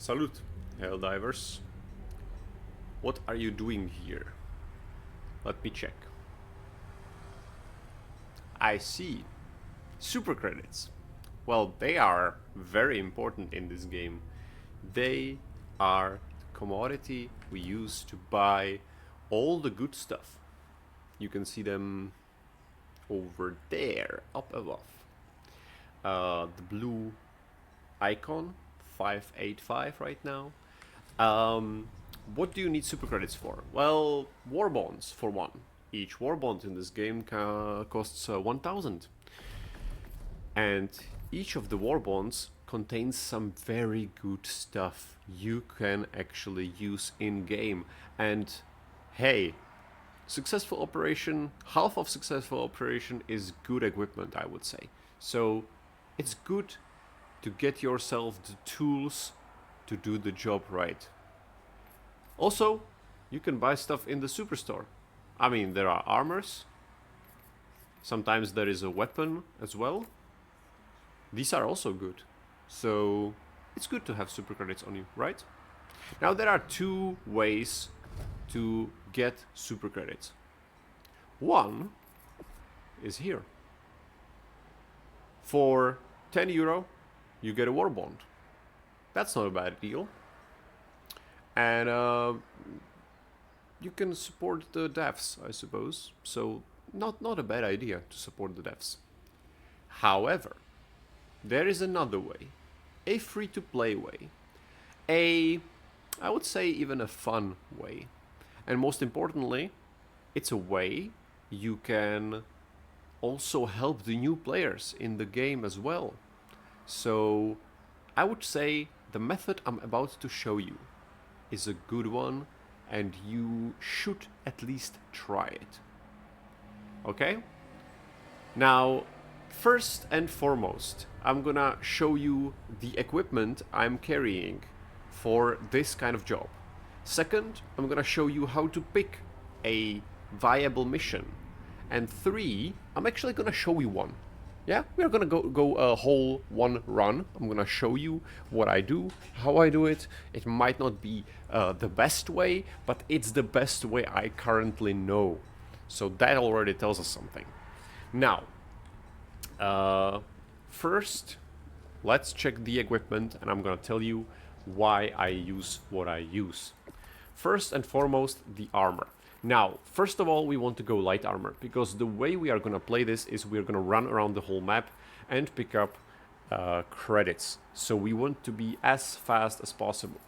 Salute, Helldivers. What are you doing here? Let me check. I see. Super credits. Well, they are very important in this game. They are the commodity we use to buy all the good stuff. You can see them over there, up above. The blue icon, 585 right now. What do you need super credits for? Well, war bonds for one. Each war bond in this game costs 1000. And each of the war bonds contains some very good stuff you can actually use in game. And hey, successful operation, half of successful operation is good equipment, I would say. So it's good to get yourself the tools to do the job right. Also, you can buy stuff in the superstore. I mean, there are armors. Sometimes there is a weapon as well. These are also good. So it's good to have super credits on you, right? Now there are two ways to get super credits. One is here. For 10 euro, you get a war bond. That's not a bad deal. And you can support the devs, I suppose. So not a bad idea to support the devs. However, there is another way, a free-to-play way, I would say even a fun way. And most importantly, it's a way you can also help the new players in the game as well. So I would say the method I'm about to show you is a good one, and you should at least try it. Okay? Now, first and foremost, I'm gonna show you the equipment I'm carrying for this kind of job. Second, I'm gonna show you how to pick a viable mission. And three, I'm actually gonna show you one. Yeah, we're gonna go a whole one run. I'm gonna show you what I do, how I do it. It might not be the best way, but it's the best way I currently know. So that already tells us something. Now, first, let's check the equipment, and I'm gonna tell you why I use what I use. First and foremost, the armor. Now, first of all, we want to go light armor, because the way we are going to play this is we're going to run around the whole map and pick up credits. So we want to be as fast as possible.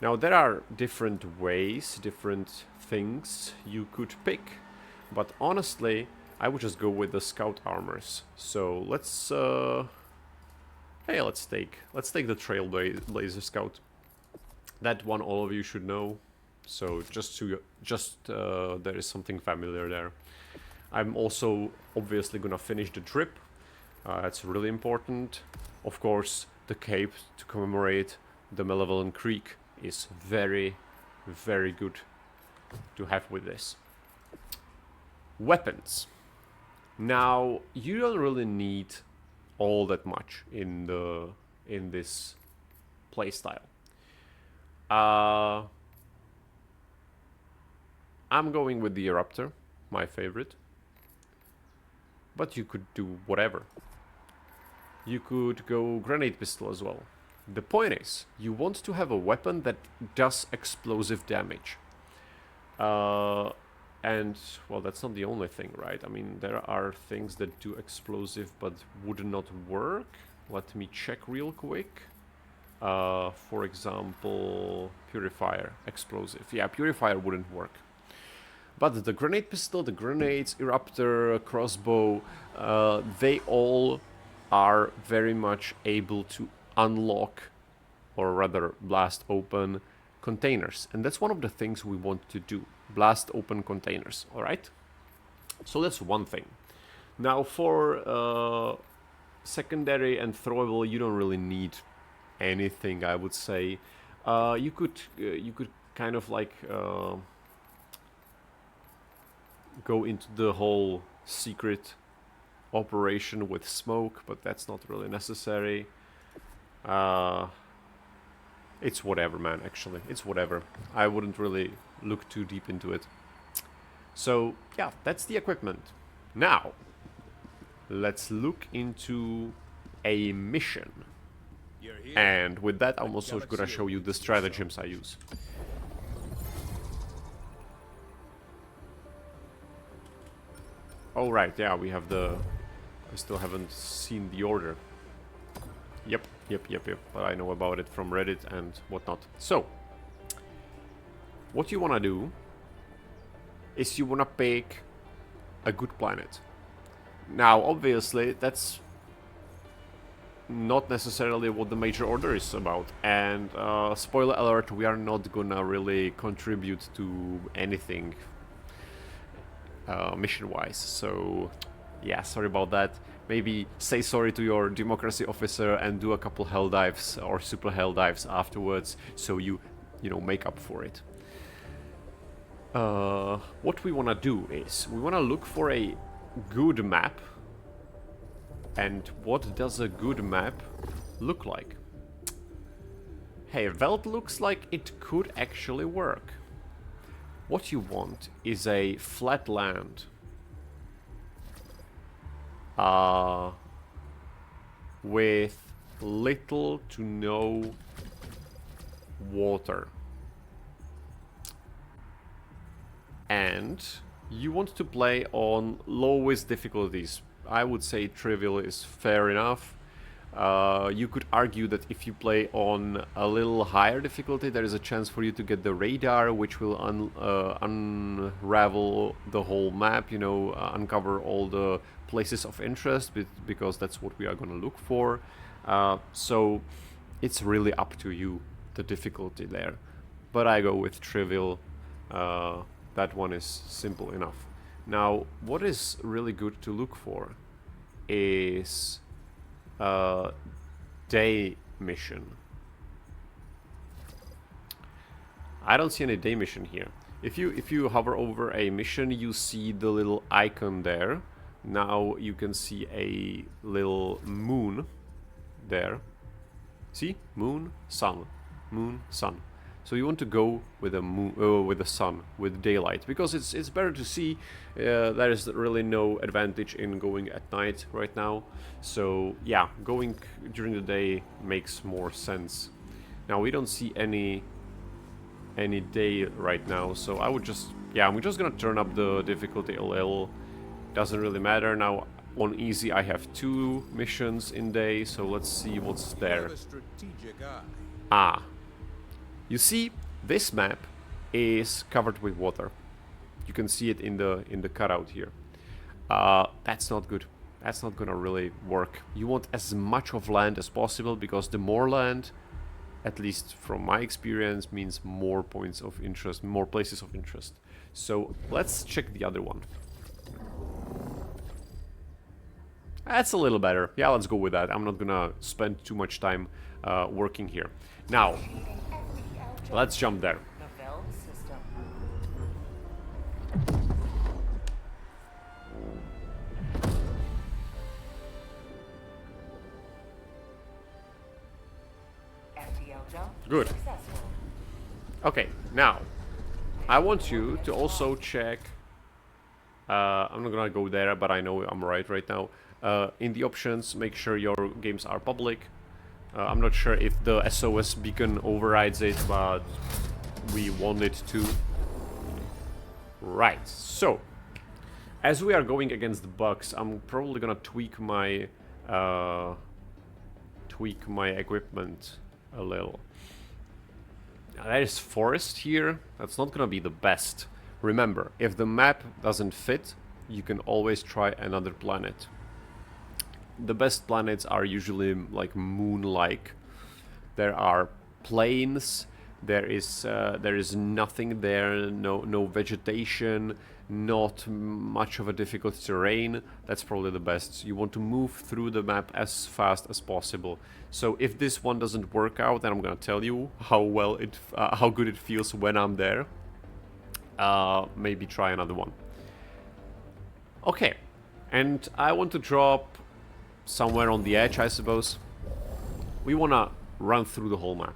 Now, there are different ways, different things you could pick, but honestly, I would just go with the scout armors. So let's let's take the Trailblazer Scout. That one all of you should know. So just there is something familiar there. I'm also obviously gonna finish the trip. That's really important. Of course, the cape to commemorate the Malevolent Creek is very, very good to have with this. Weapons. Now, you don't really need all that much in this playstyle. I'm going with the Eruptor, my favorite. But you could do whatever. You could go Grenade Pistol as well. The point is, you want to have a weapon that does explosive damage. And, well, that's not the only thing, right? I mean, there are things that do explosive but would not work. Let me check real quick. For example, Purifier, explosive. Yeah, Purifier wouldn't work. But the Grenade Pistol, the Grenades, Eruptor, Crossbow, they all are very much able to unlock, or rather blast open, containers. And that's one of the things we want to do. Blast open containers, alright? So that's one thing. Now for secondary and throwable, you don't really need anything, I would say. You could kind of like go into the whole secret operation with smoke, but that's not really necessary. It's whatever, man, actually. It's whatever. I wouldn't really look too deep into it. So, yeah, that's the equipment. Now, let's look into a mission. And with that, I'm also gonna show you the stratagems I use. Oh, right, yeah, we have the... I still haven't seen the order. Yep. But I know about it from Reddit and whatnot. So, what you wanna do is you wanna pick a good planet. Now, obviously, that's not necessarily what the major order is about. And spoiler alert, we are not gonna really contribute to anything mission-wise. So, yeah, sorry about that. Maybe say sorry to your democracy officer and do a couple hell dives or super hell dives afterwards, so you know, make up for it. What we wanna do is we wanna look for a good map. And what does a good map look like? Hey, Veld looks like it could actually work. What you want is a flat land. With little to no water. And you want to play on lowest difficulties. I would say trivial is fair enough. You could argue that if you play on a little higher difficulty, there is a chance for you to get the radar, which will unravel the whole map, you know, uncover all the places of interest, because that's what we are going to look for. So it's really up to you, the difficulty there. But I go with trivial. That one is simple enough. Now, what is really good to look for is a day mission. I don't see any day mission here. If you hover over a mission, you see the little icon there. Now you can see a little moon there. See? Moon, sun. Moon, sun. So you want to go with a moon, with the sun, with daylight, because it's better to see. There is really no advantage in going at night right now. So yeah, going during the day makes more sense. Now we don't see any day right now, so I would just, yeah, I'm just gonna turn up the difficulty a little. Doesn't really matter now. On easy, I have 2 missions in day, so let's see what's there. Ah. You see, this map is covered with water. You can see it in the cutout here. That's not good. That's not gonna really work. You want as much of land as possible, because the more land, at least from my experience, means more points of interest, more places of interest. So let's check the other one. That's a little better. Yeah, let's go with that. I'm not gonna spend too much time working here. Now, let's jump there. Good. Okay, now I want you to also check. I'm not gonna go there, but I know I'm right now. In the options, make sure your games are public. I'm not sure if the SOS beacon overrides it, but we want it to. Right, so as we are going against the bugs, I'm probably gonna tweak my equipment a little. Now, there is forest here. That's not gonna be the best. Remember, if the map doesn't fit, you can always try another planet. The best planets are usually like moon-like. There are plains. There is nothing there. No vegetation. Not much of a difficult terrain. That's probably the best. You want to move through the map as fast as possible. So if this one doesn't work out, then I'm gonna tell you how good it feels when I'm there. Maybe try another one. Okay, and I want to drop somewhere on the edge, I suppose. We wanna run through the whole map.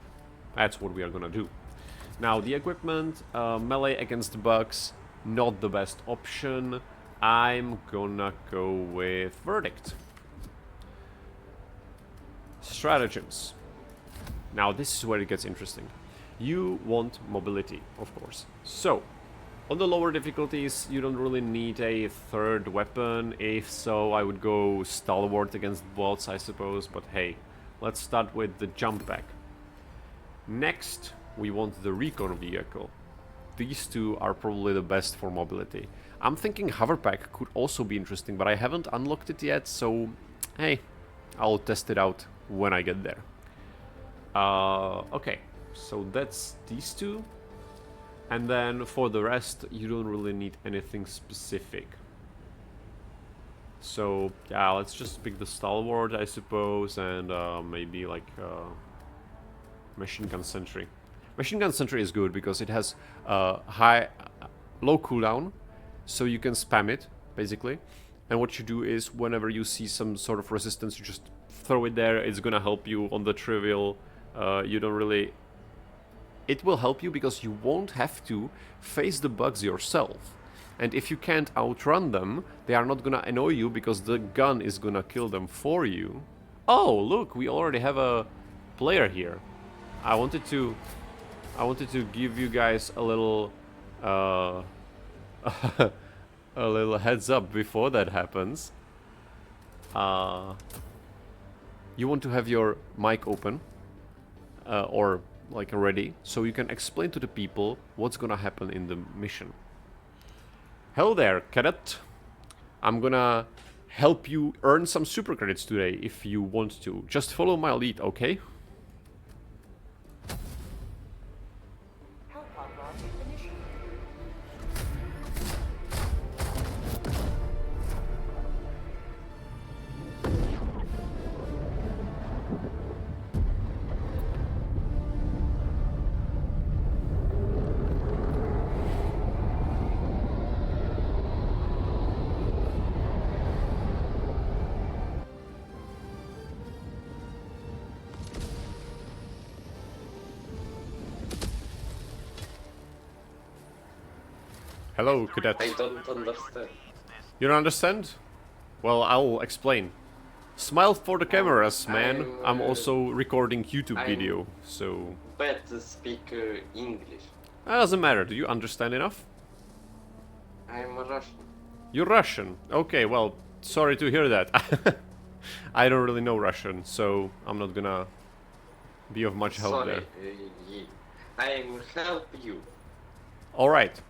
That's what we are gonna do. Now, the equipment, melee against bugs, not the best option. I'm gonna go with Verdict. Stratagems. Now, this is where it gets interesting. You want mobility, of course. So, on the lower difficulties, you don't really need a third weapon. If so, I would go Stalwart against bots, I suppose. But hey, let's start with the jump pack. Next, we want the recon vehicle. These two are probably the best for mobility. I'm thinking hoverpack could also be interesting, but I haven't unlocked it yet, so hey, I'll test it out when I get there. Okay, so that's these two. And then for the rest, you don't really need anything specific. So yeah, let's just pick the Stalwart, I suppose, and maybe like Machine Gun Sentry. Machine Gun Sentry is good because it has low cooldown, so you can spam it, basically. And what you do is, whenever you see some sort of resistance, you just throw it there. It's gonna help you on the trivial. You don't really... It will help you because you won't have to face the bugs yourself. And if you can't outrun them, they are not gonna annoy you because the gun is gonna kill them for you. Oh, look, we already have a player here. I wanted to give you guys a little a little heads up before that happens. You want to have your mic open or like ready, so you can explain to the people what's gonna happen in the mission. Hello there, cadet. I'm gonna help you earn some super credits today if you want to. Just follow my lead, okay? Hello, cadet. I don't understand. You don't understand? Well, I'll explain. Smile for the cameras, man. I'm also recording YouTube video, so... Bad to speak English. Doesn't matter. Do you understand enough? I'm Russian. You're Russian. Okay, well, sorry to hear that. I don't really know Russian, so I'm not gonna be of much help Sorry, there. I will help you. Alright,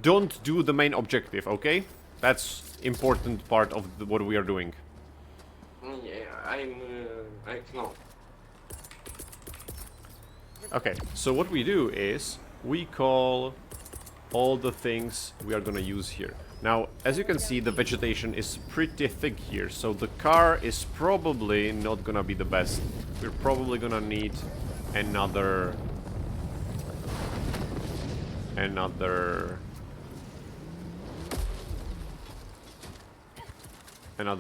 don't do the main objective, okay? That's important part of what we are doing. Yeah, I know. Okay, so what we do is we call all the things we are gonna use here. Now, as you can see, the vegetation is pretty thick here, so the car is probably not gonna be the best. We're probably gonna need another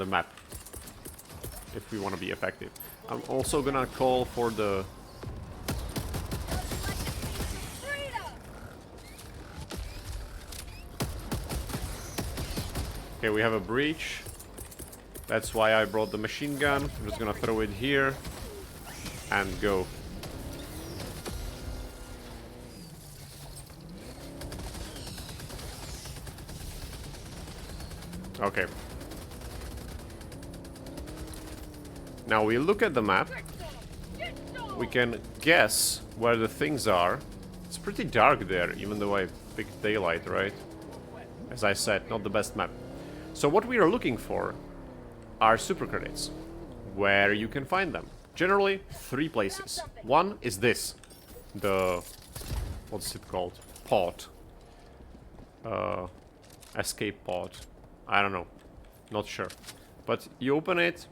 map if we want to be effective. I'm also gonna call for the okay, we have a breach. That's why I brought the machine gun. I'm just gonna throw it here and go. Okay. Now we look at the map. We can guess where the things are. It's pretty dark there, even though I picked daylight, right? As I said, not the best map. So what we are looking for are super credits. Where you can find them. Generally, 3 places. One is this. The... what's it called? Pod. Escape pod. I don't know. Not sure. But you open it,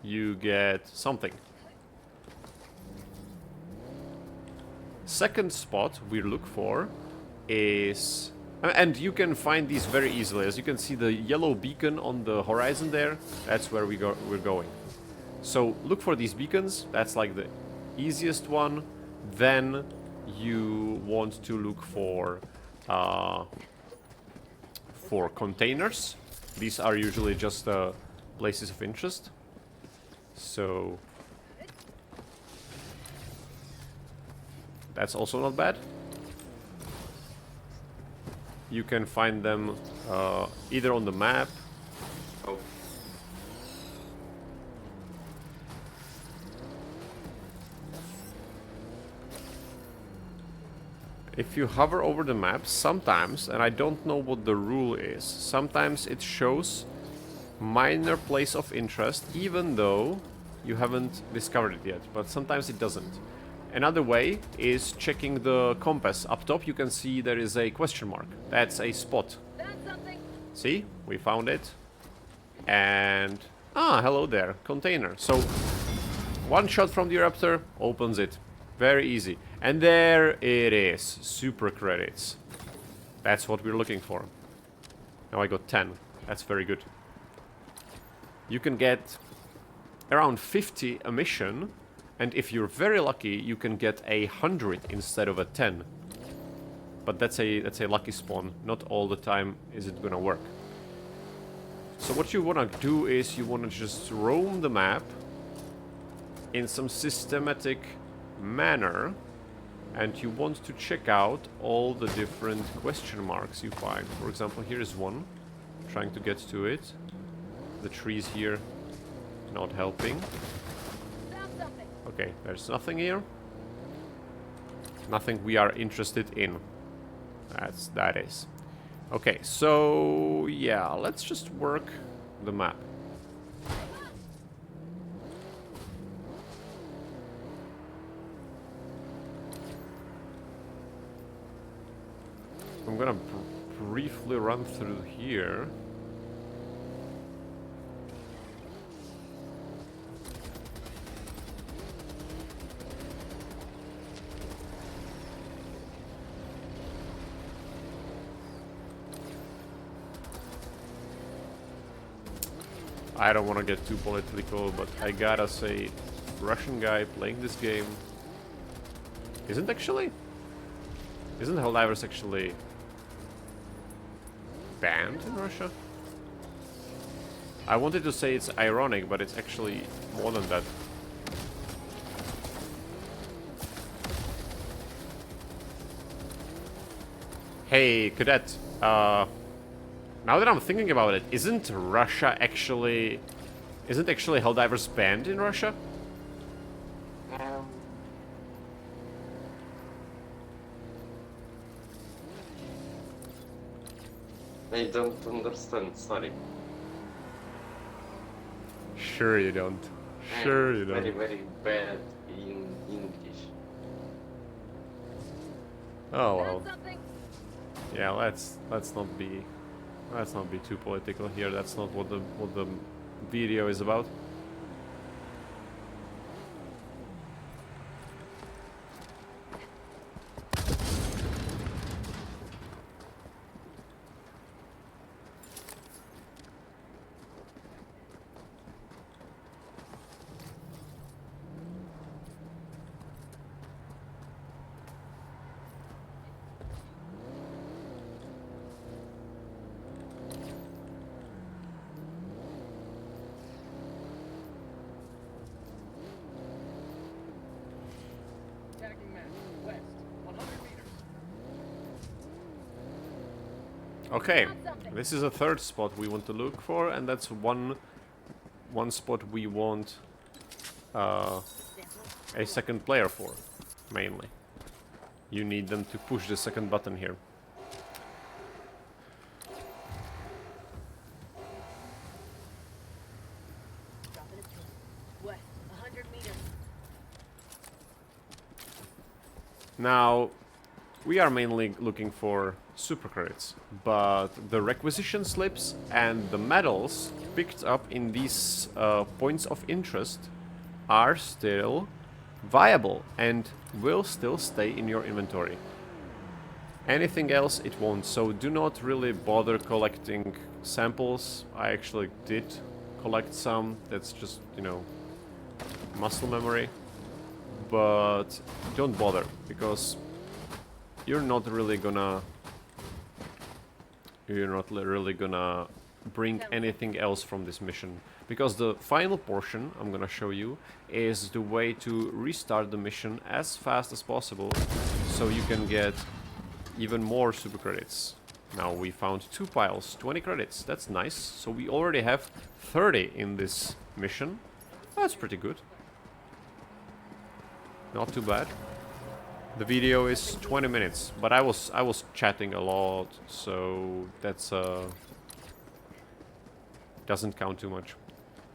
you get something. Second spot we look for is... and you can find these very easily. As you can see the yellow beacon on the horizon there, that's where we're going. So look for these beacons. That's like the easiest one. Then you want to look for containers. These are usually just places of interest. So that's also not bad. You can find them either on the map. Oh, If you hover over the map, sometimes, and I don't know what the rule is, sometimes it shows minor place of interest, even though you haven't discovered it yet, but sometimes it doesn't. Another way is checking the compass. Up top you can see there is a question mark. That's a spot. See? We found it. And... ah, hello there. Container. So, one shot from the Raptor opens it. Very easy. And there it is. Super credits. That's what we're looking for. Now I got 10. That's very good. You can get around 50 a mission. And if you're very lucky, you can get 100 instead of a 10. But that's a lucky spawn. Not all the time is it gonna work. So what you wanna do is you wanna just roam the map in some systematic manner, and you want to check out all the different question marks you find. For example, here is one. Trying to get to it. The trees here not helping. Okay, there's nothing here. Nothing we are interested in. That is. Okay, so yeah, let's just work the map. I'm gonna briefly run through here. I don't want to get too political, but I gotta say, Russian guy playing this game isn't Helldivers actually banned in Russia? I wanted to say it's ironic, but it's actually more than that. Hey, cadet. Now that I'm thinking about it, isn't actually Helldivers banned in Russia? I don't understand, sorry. Sure you don't. Sure you don't. Very, very bad in English. Oh well. Yeah, let's not be too political here. That's not what the video is about. Okay, this is a third spot we want to look for, and that's one spot we want a second player for, mainly. You need them to push the second button here. Now, we are mainly looking for super credits, but the requisition slips and the medals picked up in these points of interest are still viable and will still stay in your inventory. Anything else it won't, so do not really bother collecting samples. I actually did collect some, that's just, you know, muscle memory. but don't bother, because you're not really gonna bring anything else from this mission, because the final portion I'm gonna show you is the way to restart the mission as fast as possible so you can get even more super credits. Now we found 2 piles, 20 credits, that's nice. So we already have 30 in this mission. That's pretty good. Not too bad. The video is 20 minutes, but I was chatting a lot, so that's doesn't count too much.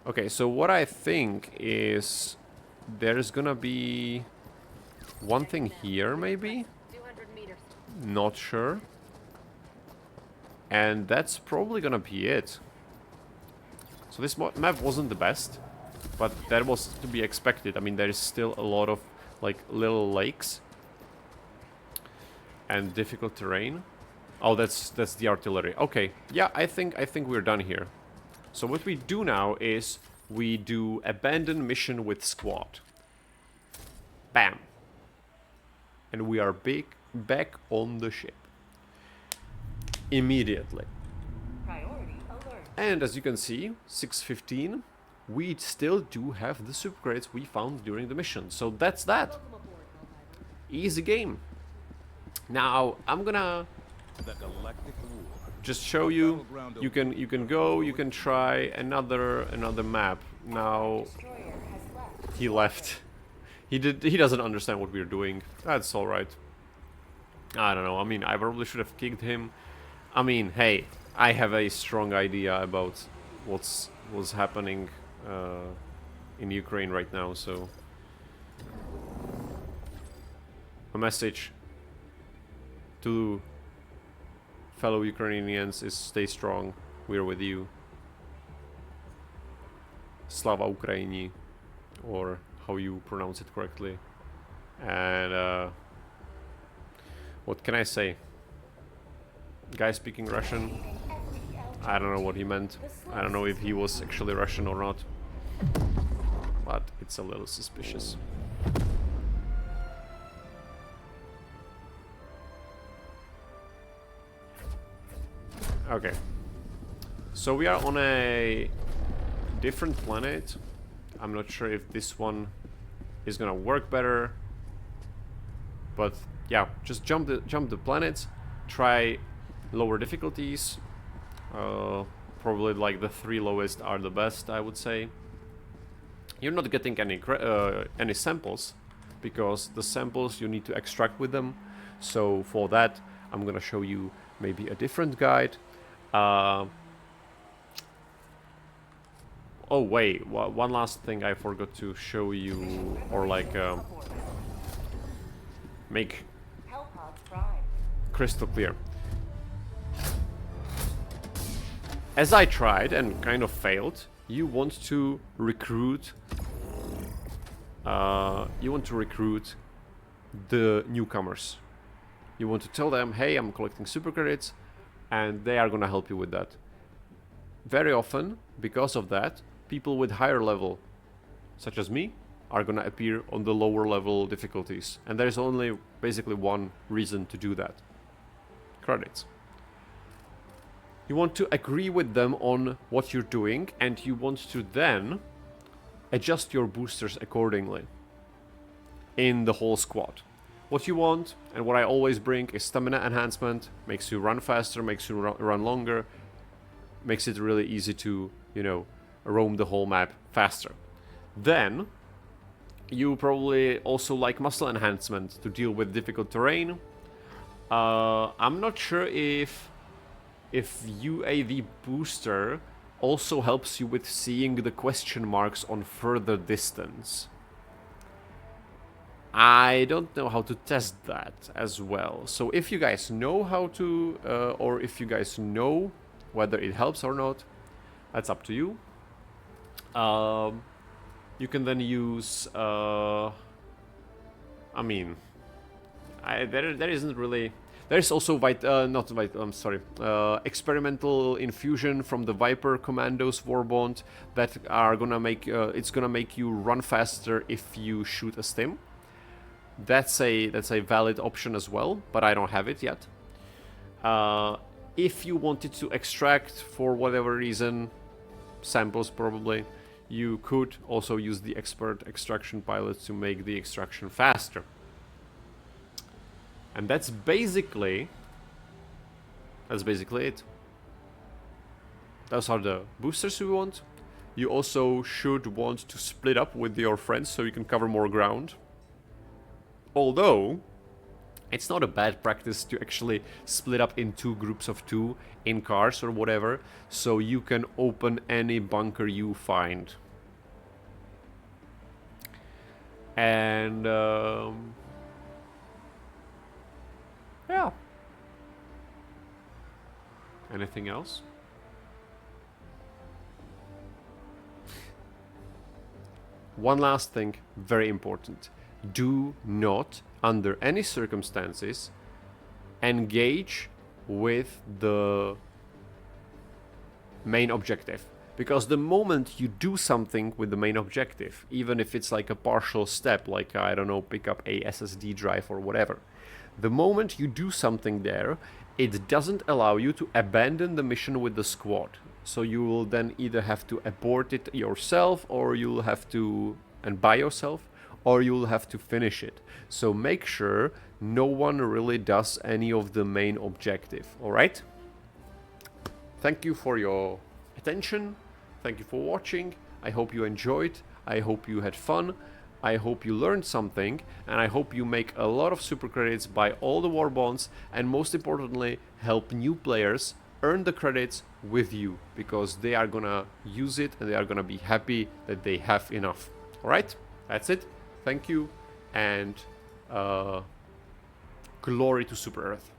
Okay, so what I think is there's gonna be one thing here, maybe? Not sure. And that's probably gonna be it. So this map wasn't the best, but that was to be expected. I mean, there is still a lot of like little lakes and difficult terrain. Oh, that's the artillery. Okay, yeah, I think we're done here. So what we do now is we do abandon mission with squad. Bam. And we are back on the ship. Immediately. Priority alert. And as you can see, 6:15, we still do have the super credits we found during the mission. So that's that. Welcome aboard, Helldivers. Easy game. Now I'm gonna just show you. You can go. You can try another map. Now Destroyer has left. he left. He doesn't understand what we're doing. That's all right. I don't know. I mean, I probably should have kicked him. I mean, hey, I have a strong idea about what's happening in Ukraine right now. So a message to fellow Ukrainians is stay strong. We're with you. Slava Ukraini, or how you pronounce it correctly. And what can I say? Guy speaking Russian. I don't know what he meant. I don't know if he was actually Russian or not. But it's a little suspicious. Okay. So we are on a different planet. I'm not sure if this one is gonna work better. But yeah, just jump the planets. Try lower difficulties. Probably like the 3 lowest are the best, I would say. You're not getting any samples, because the samples you need to extract with them. So for that, I'm gonna show you maybe a different guide. Oh wait, one last thing I forgot to show you, or like make Hellpods prime. crystal clear. As I tried and kind of failed, you want to recruit the newcomers. You want to tell them, hey, I'm collecting super credits, and they are gonna help you with that. Very often, because of that, people with higher level, such as me, are gonna appear on the lower level difficulties. And there's only basically one reason to do that. Credits. You want to agree with them on what you're doing, and you want to then adjust your boosters accordingly in the whole squad. What you want, and what I always bring, is stamina enhancement. Makes you run faster, makes you run longer, makes it really easy to, you know, roam the whole map faster. Then you probably also like muscle enhancement to deal with difficult terrain. I'm not sure if UAV booster also helps you with seeing the question marks on further distance. I don't know how to test that as well. So if you guys know how to, or if you guys know whether it helps or not, that's up to you. You can then use, I mean, there isn't really. There's also experimental infusion from the Viper Commandos Warbond that are gonna make it's gonna make you run faster if you shoot a stim. that's a valid option as well, but I don't have it yet. If you wanted to extract for whatever reason, samples probably, you could also use the expert extraction pilot to make the extraction faster. And that's basically it. Those are the boosters we want. You also should want to split up with your friends so you can cover more ground. Although, it's not a bad practice to actually split up in 2 groups of 2 in cars or whatever, so you can open any bunker you find. And yeah. Anything else? One last thing, very important. Do not, under any circumstances, engage with the main objective. Because the moment you do something with the main objective, even if it's like a partial step, like, I don't know, pick up a SSD drive or whatever, the moment you do something there, it doesn't allow you to abandon the mission with the squad. So you will then either have to abort it yourself, or you'll have to, and by yourself, or you'll have to finish it. So make sure no one really does any of the main objective, alright? Thank you for your attention. Thank you for watching. I hope you enjoyed. I hope you had fun. I hope you learned something, and I hope you make a lot of super credits, buy all the war bonds, and most importantly, help new players earn the credits with you, because they are gonna use it and they are gonna be happy that they have enough. Alright, that's it. Thank you, and glory to Super Earth.